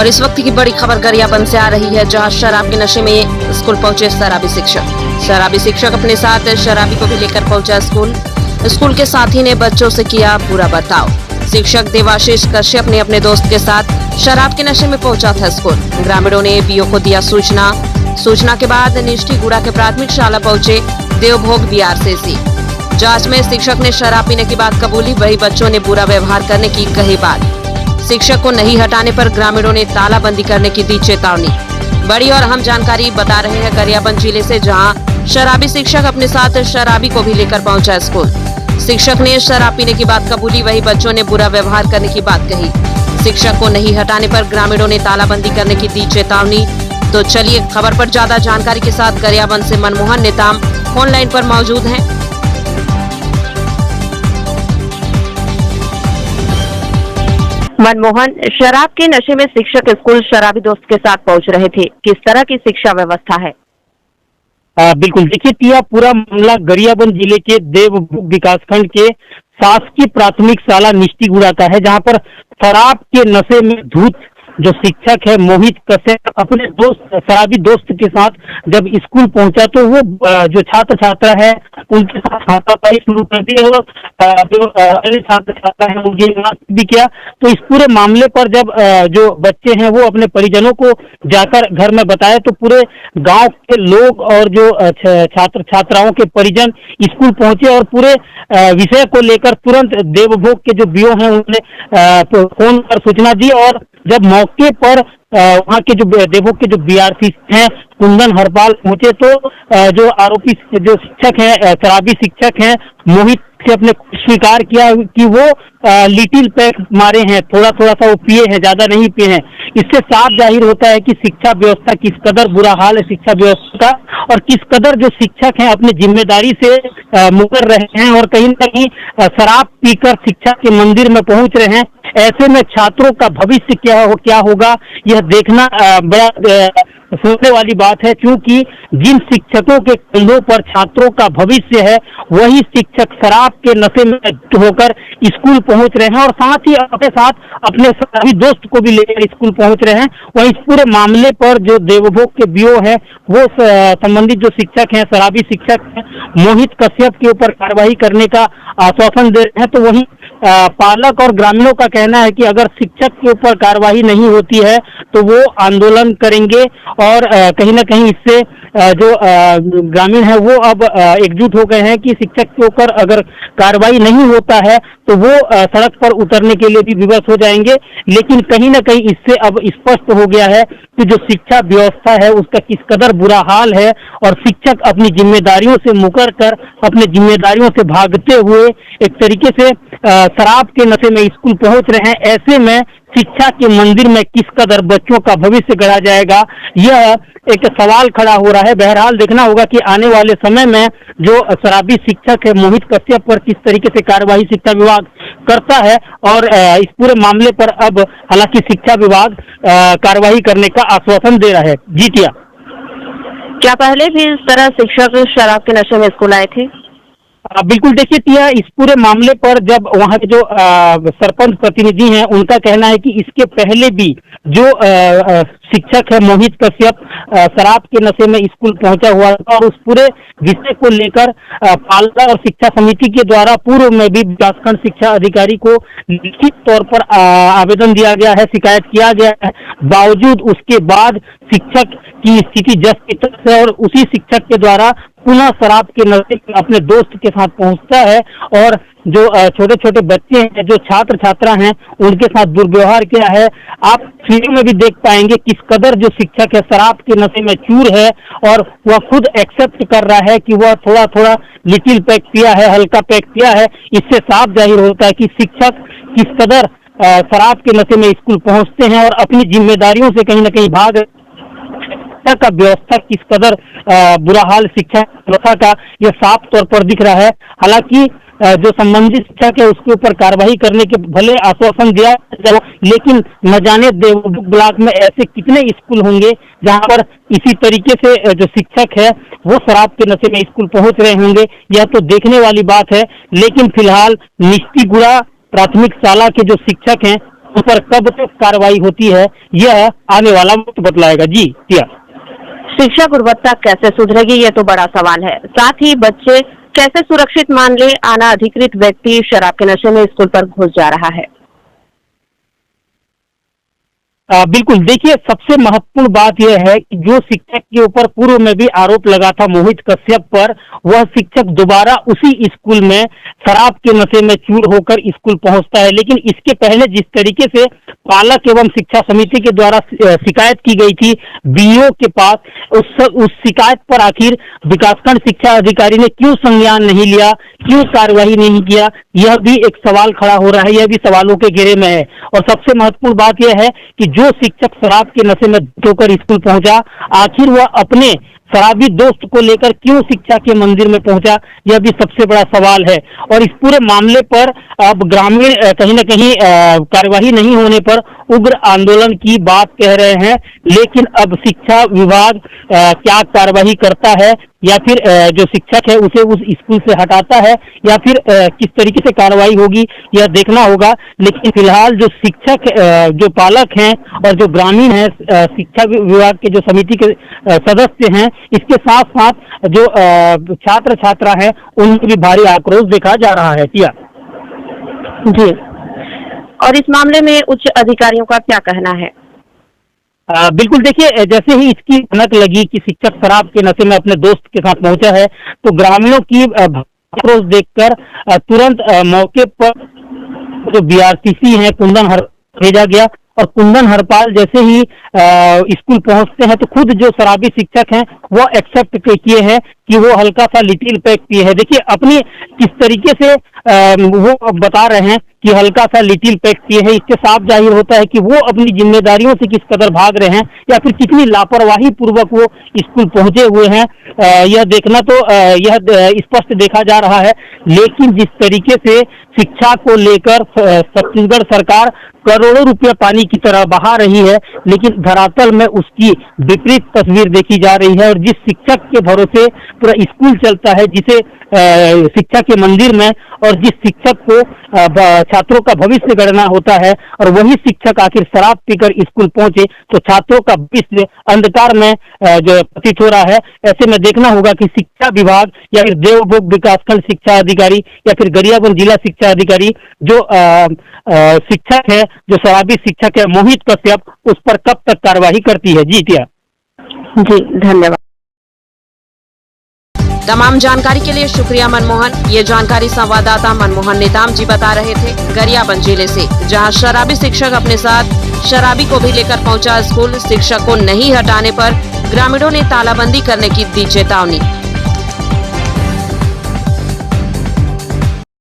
और इस वक्त की बड़ी खबर गरियाबंद से आ रही है, जहां शराब के नशे में स्कूल पहुंचे शराबी शिक्षक। शराबी शिक्षक अपने साथ शराबी को भी लेकर पहुंचा स्कूल। स्कूल के साथी ने बच्चों से किया बुरा बर्ताव। शिक्षक देवाशीष कश्यप ने अपने दोस्त के साथ शराब के नशे में पहुंचा था स्कूल। ग्रामीणों ने बीओ को दिया सूचना के बाद निष्ठीगुड़ा के प्राथमिक शाला पहुंचे देवभोग बीआरसीसी। जांच में शिक्षक ने शराब पीने की बात कबूली, वही बच्चों ने बुरा व्यवहार करने की कही बात। शिक्षक को नहीं हटाने पर ग्रामीणों ने तालाबंदी करने की दी चेतावनी। बड़ी और अहम जानकारी बता रहे हैं गरियाबंद जिले से, जहां शराबी शिक्षक अपने साथ शराबी को भी लेकर पहुंचा स्कूल। शिक्षक ने शराब पीने की बात कबूली, वही बच्चों ने बुरा व्यवहार करने की बात कही। शिक्षक को नहीं हटाने पर ग्रामीणों ने तालाबंदी करने की दी चेतावनी। तो चलिए खबर पर ज्यादा जानकारी के साथ गरियाबंद से मनमोहन नेताम फोन लाइन पर मौजूद हैं। मनमोहन, शराब के नशे में शिक्षक स्कूल शराबी दोस्त के साथ पहुंच रहे थे, किस तरह की शिक्षा व्यवस्था है? बिल्कुल, देखिए टिया, पूरा मामला गरियाबंद जिले के देवभोग विकासखंड के शासकीय प्राथमिक शाला निष्ठीगुड़ा का है, जहां पर शराब के नशे में धूत जो शिक्षक है मोहित कश्यप अपने शराबी दोस्त के साथ जब स्कूल पहुंचा तो वो जो छात्र छात्रा है उनके साथ हाथापाई शुरू कर दी और जो अन्य छात्र छात्रा है उनकी भी किया। तो इस पूरे मामले पर जब जो बच्चे हैं वो अपने परिजनों को जाकर घर में बताया तो पूरे गांव के लोग और जो छात्र छात्राओं के परिजन स्कूल पहुंचे और पूरे विषय को लेकर तुरंत देवभोग के जो बीओ हैं उन्होंने फोन पर सूचना दी। और जब मौके पर वहाँ के जो देवभोग के जो बीआरसी हैं कुंदन हरपाल पहुंचे तो जो आरोपी जो शिक्षक हैं शराबी शिक्षक हैं मोहित से अपने स्वीकार किया कि वो लिटिल पैक मारे हैं, थोड़ा थोड़ा सा वो पिए हैं, ज्यादा नहीं पिए हैं। इससे साफ जाहिर होता है कि शिक्षा व्यवस्था किस कदर बुरा हाल है शिक्षा व्यवस्था का, और किस कदर जो शिक्षक हैं अपनी जिम्मेदारी से मुकर रहे हैं और कहीं न कहीं शराब पीकर शिक्षा के मंदिर में पहुंच रहे हैं। ऐसे में छात्रों का भविष्य क्या होगा यह देखना बड़ा सोचने वाली बात है, क्योंकि जिन शिक्षकों के कंधों पर छात्रों का भविष्य है वही शिक्षक शराब के नशे में होकर स्कूल पहुंच रहे हैं और साथ ही अपने साथ अपने सभी दोस्त को भी लेकर स्कूल पहुंच रहे हैं। वहीं इस पूरे मामले पर जो देवभोग के बीओ है वो संबंधित जो शिक्षक हैं शराबी शिक्षक हैं मोहित कश्यप के ऊपर कार्रवाई करने का आश्वासन दे रहे हैं। तो वहीं पालक और ग्रामीणों का कहना है कि अगर शिक्षक के ऊपर कार्रवाई नहीं होती है तो वो आंदोलन करेंगे और कहीं ना कहीं इससे जो ग्रामीण है वो अब एकजुट हो गए हैं कि शिक्षक के ऊपर अगर कार्रवाई नहीं होता है तो वो सड़क पर उतरने के लिए भी विवश हो जाएंगे। लेकिन कहीं ना कहीं इससे अब स्पष्ट हो गया है कि जो शिक्षा व्यवस्था है उसका किस कदर बुरा हाल है और शिक्षक अपनी जिम्मेदारियों से मुकर कर अपनी जिम्मेदारियों से भागते हुए एक तरीके से शराब के नशे में स्कूल पहुंच रहे हैं। ऐसे में शिक्षा के मंदिर में किस कदर बच्चों का भविष्य गढ़ा जाएगा यह एक सवाल खड़ा हो रहा है। बहरहाल देखना होगा कि आने वाले समय में जो शराबी शिक्षक है मोहित कश्यप पर किस तरीके से कार्यवाही शिक्षा विभाग करता है और इस पूरे मामले पर अब हालांकि शिक्षा विभाग कार्यवाही करने का आश्वासन दे रहा है। जी टिया, क्या पहले भी इस तरह शिक्षक शराब के नशे में स्कूल आए थे? बिल्कुल, देखिए टिया, इस पूरे मामले पर जब वहाँ के जो सरपंच प्रतिनिधि हैं उनका कहना है कि इसके पहले भी जो शिक्षक है मोहित कश्यप शराब के नशे में स्कूल पहुंचा हुआ था और उस पूरे विषय को लेकर पालना और शिक्षा समिति के द्वारा पूर्व में भी विकासखंड शिक्षा अधिकारी को लिखित तौर पर आवेदन दिया गया है, शिकायत किया गया है। बावजूद उसके बाद शिक्षक की स्थिति जस की तस है और उसी शिक्षक के द्वारा पुनः शराब के नशे में अपने दोस्त के साथ पहुंचता है और जो छोटे छोटे बच्चे हैं जो छात्र छात्रा हैं उनके साथ दुर्व्यवहार किया है। आप वीडियो में भी देख पाएंगे किस कदर जो शिक्षक है शराब के नशे में चूर है और वह खुद एक्सेप्ट कर रहा है कि वह थोड़ा थोड़ा लिटिल पैक पिया है, हल्का पैक पिया है। इससे साफ जाहिर होता है कि शिक्षक किस कदर शराब के नशे में स्कूल पहुंचते हैं और अपनी जिम्मेदारियों से कहीं ना कहीं भाग का व्यवस्था किस कदर बुरा हाल शिक्षा व्यवस्था का यह साफ तौर पर दिख रहा है। हालांकि जो संबंधित शिक्षक है उसके ऊपर कार्रवाई करने के भले आश्वासन दिया, लेकिन न जाने देवभोग ब्लॉक में ऐसे कितने स्कूल होंगे जहां पर इसी तरीके से जो शिक्षक है वो शराब के नशे में स्कूल पहुंच रहे होंगे। यह तो देखने वाली बात है। लेकिन फिलहाल निष्ठीगुड़ा प्राथमिक शाला के जो शिक्षक हैं उन पर कब तक कार्रवाई होती है, यह आने वाला वक्त बतलाएगा। जी टिया। शिक्षा गुणवत्ता कैसे सुधरेगी, ये तो बड़ा सवाल है। साथ ही बच्चे कैसे सुरक्षित मान ले आना अधिकृत व्यक्ति शराब के नशे में स्कूल पर घुस जा रहा है। बिल्कुल, देखिए सबसे महत्वपूर्ण बात यह है कि जो शिक्षक के ऊपर पूर्व में भी आरोप लगा था मोहित कश्यप पर, वह शिक्षक दोबारा उसी स्कूल में शराब के नशे में चूर होकर स्कूल पहुंचता है। लेकिन इसके पहले जिस तरीके से पालक एवं शिक्षा समिति के द्वारा शिकायत की गई थी बीईओ के पास, उस शिकायत पर आखिर विकासखंड शिक्षा अधिकारी ने क्यों संज्ञान नहीं लिया, क्यों कार्यवाही नहीं किया, यह भी एक सवाल खड़ा हो रहा है, यह भी सवालों के घेरे में है। और सबसे महत्वपूर्ण बात यह है कि जो शिक्षक शराब के नशे में होकर स्कूल पहुंचा, आखिर वह अपने शराबी दोस्त को लेकर क्यों शिक्षा के मंदिर में पहुंचा, यह भी सबसे बड़ा सवाल है। और इस पूरे मामले पर अब ग्रामीण कहीं न कहीं कार्यवाही नहीं होने पर उग्र आंदोलन की बात कह रहे हैं। लेकिन अब शिक्षा विभाग क्या कार्यवाही करता है, या फिर जो शिक्षक है उसे उस स्कूल से हटाता है, या फिर किस तरीके से कार्रवाई होगी, यह देखना होगा। लेकिन फिलहाल जो शिक्षक जो पालक हैं और जो ग्रामीण हैं, शिक्षा विभाग के जो समिति के सदस्य हैं, इसके साथ साथ जो छात्र छात्रा हैं, उनमें भी भारी आक्रोश देखा जा रहा है। किया जी, और इस मामले में उच्च अधिकारियों का क्या कहना है? बिल्कुल, देखिए जैसे ही इसकी भनक लगी कि शिक्षक शराब के नशे में अपने दोस्त के साथ पहुंचा है, तो ग्रामीणों की आक्रोश देखकर तुरंत मौके पर जो बीआरटीसी हैं कुंदन हर भेजा गया। और कुंदन हरपाल जैसे ही स्कूल पहुंचते हैं तो खुद जो शराबी शिक्षक हैं वो एक्सेप्ट किए हैं कि वो हल्का सा लिटिल पैक पिए हैं। देखिए अपनी किस तरीके से वो बता रहे हैं कि हल्का सा लिटिल पैक पिए हैं, इससे साफ जाहिर होता है कि वो अपनी जिम्मेदारियों से किस कदर भाग रहे हैं या फिर कितनी लापरवाही पूर्वक वो स्कूल पहुंचे हुए हैं, यह देखना तो यह स्पष्ट देखा जा रहा है। लेकिन जिस तरीके से शिक्षा को लेकर छत्तीसगढ़ सरकार करोड़ों रुपया पानी की तरह बहा रही है, लेकिन धरातल में उसकी विपरीत तस्वीर देखी जा रही है। और जिस शिक्षक के भरोसे पूरा स्कूल चलता है, जिसे शिक्षा के मंदिर में, और जिस शिक्षक को छात्रों का भविष्य गढ़ना होता है, और वही शिक्षक आखिर शराब पीकर स्कूल पहुंचे तो छात्रों का भविष्य अंधकार में जो प्रतीत हो रहा है। ऐसे में देखना होगा कि शिक्षा विभाग या फिर देवभोग विकासखंड शिक्षा अधिकारी या फिर गरियाबंद जिला शिक्षा अधिकारी जो शिक्षक है, जो शराबी शिक्षक है मोहित कश्यप, उस पर कब तक कार्रवाई करती है। जी टिया। जी धन्यवाद। तमाम जानकारी के लिए शुक्रिया मनमोहन। ये जानकारी संवाददाता मनमोहन नेताम जी बता रहे थे गरियाबंद जिले से, जहां शराबी शिक्षक अपने साथ शराबी को भी लेकर पहुंचा स्कूल। शिक्षक को नहीं हटाने पर ग्रामीणों ने तालाबंदी करने की दी चेतावनी।